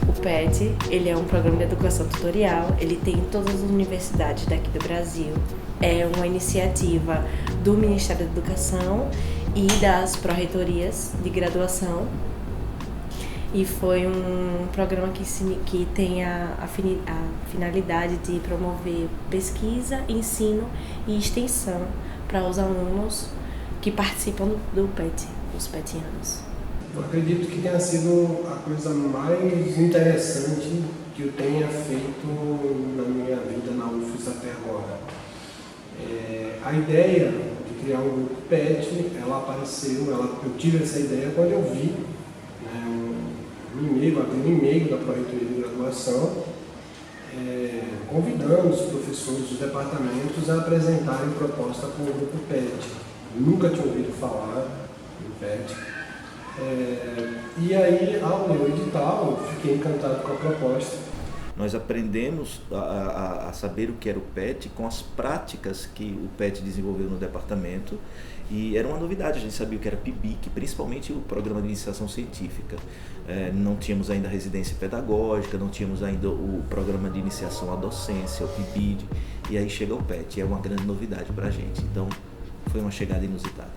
O PET, ele é um programa de educação tutorial, ele tem em todas as universidades daqui do Brasil. É uma iniciativa do Ministério da Educação e das pró-reitorias de graduação. E foi um programa que tem a finalidade de promover pesquisa, ensino e extensão para os alunos que participam do PET, os petianos. Eu acredito que tenha sido a coisa mais interessante que eu tenha feito na minha vida na UFES até agora. A ideia de criar um grupo PET, ela apareceu, eu tive essa ideia quando eu vi abri um e-mail da Pró-Reitoria de Graduação, convidando os professores dos departamentos a apresentarem proposta para o grupo PET. Nunca tinha ouvido falar em PET. E aí, ao ler o edital, eu fiquei encantado com a proposta. Nós aprendemos a saber o que era o PET com as práticas que o PET desenvolveu no departamento, e era uma novidade. A gente sabia o que era PIBIC, principalmente o Programa de Iniciação Científica. Não tínhamos ainda a residência pedagógica, não tínhamos ainda o Programa de Iniciação à Docência, o PIBID, e aí chega o PET, é uma grande novidade para a gente. Então, foi uma chegada inusitada.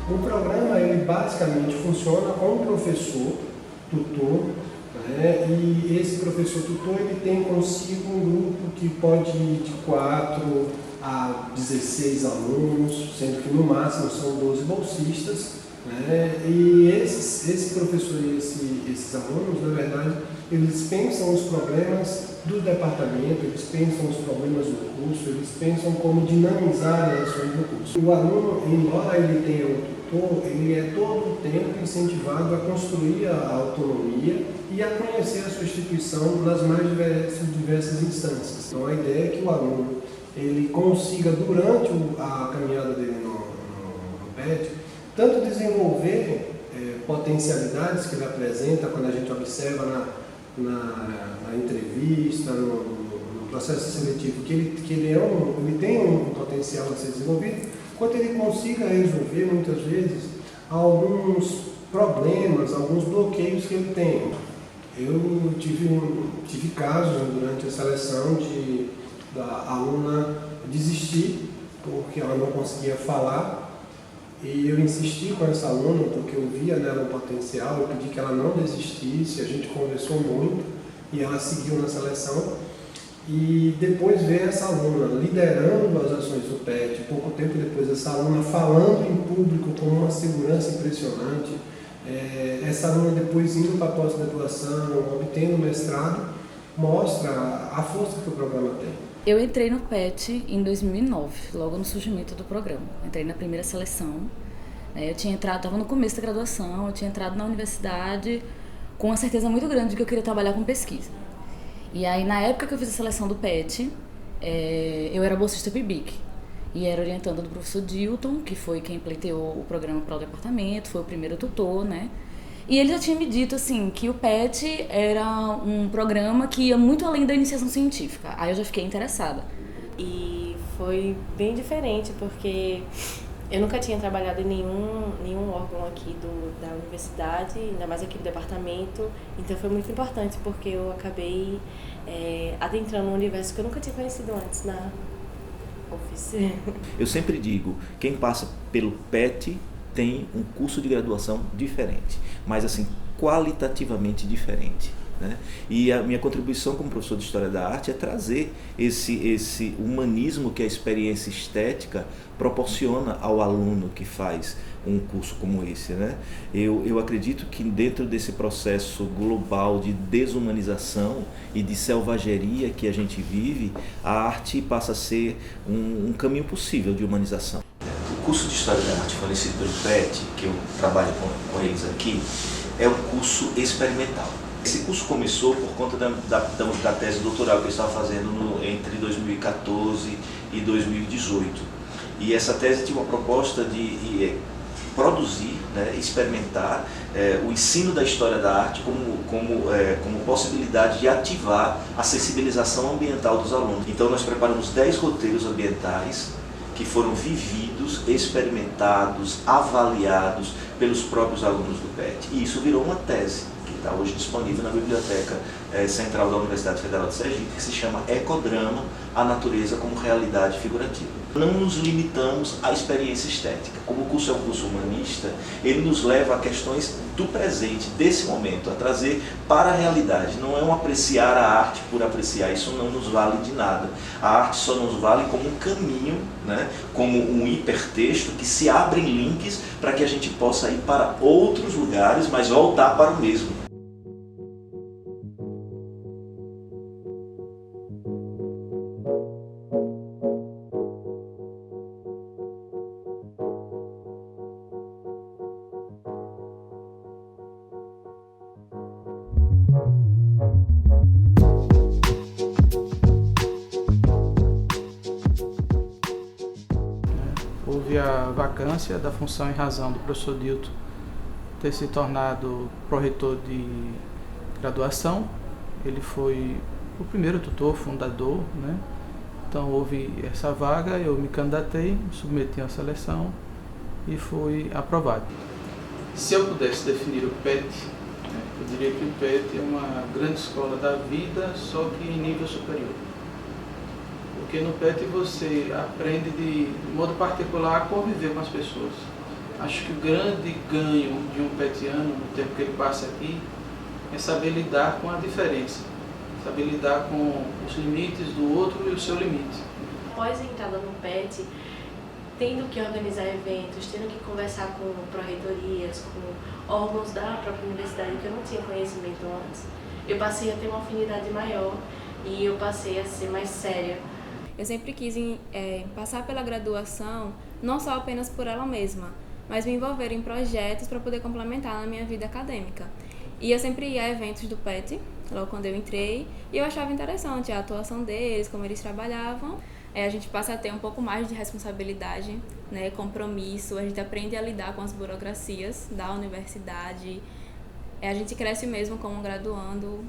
O programa, ele basicamente funciona com um professor tutor, né? E esse professor tutor, ele tem consigo um grupo que pode ir de 4 a 16 alunos, sendo que no máximo são 12 bolsistas, né? E esse professor e esses alunos, na verdade, eles pensam os problemas do departamento, eles pensam os problemas do curso, eles pensam como dinamizar as ações do curso. O aluno, embora ele tenha um tutor, ele é todo o tempo incentivado a construir a autonomia e a conhecer a sua instituição nas mais diversas instâncias. Então a ideia é que o aluno ele consiga, durante a caminhada dele no PET, tanto desenvolver potencialidades que ele apresenta quando a gente observa na entrevista, no processo seletivo, que ele tem um potencial a ser desenvolvido, quanto ele consiga resolver, muitas vezes, alguns problemas, alguns bloqueios que ele tem. Eu tive casos durante a seleção da aluna desistir porque ela não conseguia falar, e eu insisti com essa aluna porque eu via nela um potencial, eu pedi que ela não desistisse, a gente conversou muito e ela seguiu na seleção. E depois ver essa aluna liderando as ações do PET, pouco tempo depois essa aluna falando em público com uma segurança impressionante, essa aluna depois indo para a pós-graduação, obtendo mestrado, mostra a força que o programa tem. Eu entrei no PET em 2009, logo no surgimento do programa. Entrei na primeira seleção. Eu tinha entrado, estava no começo da graduação, eu tinha entrado na universidade com uma certeza muito grande de que eu queria trabalhar com pesquisa. E aí, na época que eu fiz a seleção do PET, eu era bolsista PIBIC e era orientanda do professor Dilton, que foi quem pleiteou o programa para o departamento, foi o primeiro tutor, né? E ele já tinha me dito, assim, que o PET era um programa que ia muito além da iniciação científica. Aí eu já fiquei interessada. E foi bem diferente, porque eu nunca tinha trabalhado em nenhum órgão aqui da universidade, ainda mais aqui do departamento. Então foi muito importante, porque eu acabei adentrando um universo que eu nunca tinha conhecido antes na UFES. Eu sempre digo, quem passa pelo PET tem um curso de graduação diferente, mas assim, qualitativamente diferente, né? E a minha contribuição como professor de História da Arte é trazer esse humanismo que a experiência estética proporciona ao aluno que faz um curso como esse, né? Eu acredito que dentro desse processo global de desumanização e de selvageria que a gente vive, a arte passa a ser um caminho possível de humanização. O curso de História da Arte fornecido pelo PET, que eu trabalho com eles aqui, é um curso experimental. Esse curso começou por conta da tese doutoral que eu estava fazendo entre 2014 e 2018. E essa tese tinha uma proposta de produzir, né, experimentar o ensino da história da arte como possibilidade de ativar a sensibilização ambiental dos alunos. Então nós preparamos 10 roteiros ambientais que foram vividos, experimentados, avaliados pelos próprios alunos do PET. E isso virou uma tese, que está hoje disponível na Biblioteca Central da Universidade Federal de Sergipe, que se chama Ecodrama, a natureza como realidade figurativa. Não nos limitamos à experiência estética. Como o curso é um curso humanista, ele nos leva a questões do presente, desse momento, a trazer para a realidade. Não é um apreciar a arte por apreciar, isso não nos vale de nada. A arte só nos vale como um caminho, né? Como um hipertexto que se abrem links para que a gente possa ir para outros lugares, mas voltar para o mesmo. Houve a vacância da função em razão do professor Dilton ter se tornado pró-reitor de graduação. Ele foi o primeiro tutor, fundador, né? Então houve essa vaga, eu me candidatei, submeti a seleção e fui aprovado. Se eu pudesse definir o PET, eu diria que o PET é uma grande escola da vida, só que em nível superior. Porque no PET você aprende de modo particular a conviver com as pessoas. Acho que o grande ganho de um petiano, no tempo que ele passa aqui, é saber lidar com a diferença, saber lidar com os limites do outro e o seu limite. Após a entrada no PET, tendo que organizar eventos, tendo que conversar com pró-reitorias, com órgãos da própria universidade que eu não tinha conhecimento antes, eu passei a ter uma afinidade maior e eu passei a ser mais séria. Eu sempre quis passar pela graduação, não só apenas por ela mesma, mas me envolver em projetos para poder complementar na minha vida acadêmica. E eu sempre ia a eventos do PET, logo quando eu entrei, e eu achava interessante a atuação deles, como eles trabalhavam. A gente passa a ter um pouco mais de responsabilidade, né, compromisso, a gente aprende a lidar com as burocracias da universidade, a gente cresce mesmo como graduando.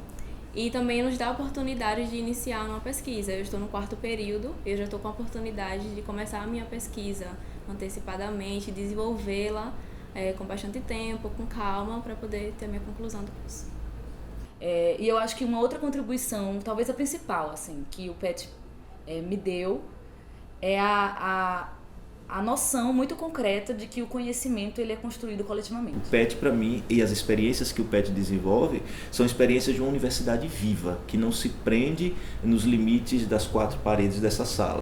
E também nos dá a oportunidade de iniciar uma pesquisa. Eu estou no 4º período, eu já estou com a oportunidade de começar a minha pesquisa antecipadamente, desenvolvê-la com bastante tempo, com calma, para poder ter a minha conclusão do curso. E eu acho que uma outra contribuição, talvez a principal, assim, que o PET me deu, é a noção muito concreta de que o conhecimento ele é construído coletivamente. O PET, para mim, e as experiências que o PET desenvolve, são experiências de uma universidade viva, que não se prende nos limites das 4 paredes dessa sala.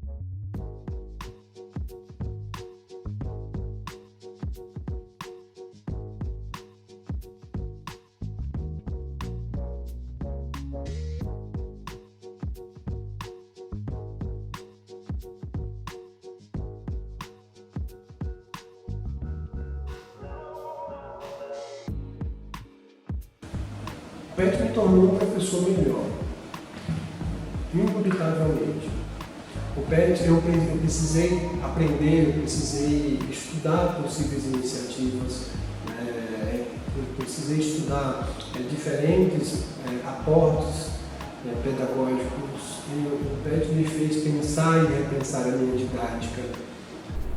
O PET me tornou um professor melhor, indubitavelmente. O PET eu precisei aprender, eu precisei estudar possíveis iniciativas, eu precisei estudar diferentes aportes pedagógicos, e o PET me fez pensar e repensar a minha didática.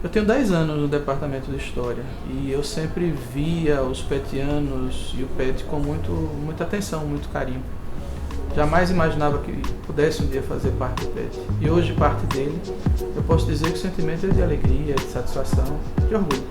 Eu tenho 10 anos no departamento de História e eu sempre via os petianos e o PET com muita atenção, muito carinho. Jamais imaginava que pudesse um dia fazer parte do PET. E hoje, parte dele, eu posso dizer que o sentimento é de alegria, de satisfação, de orgulho.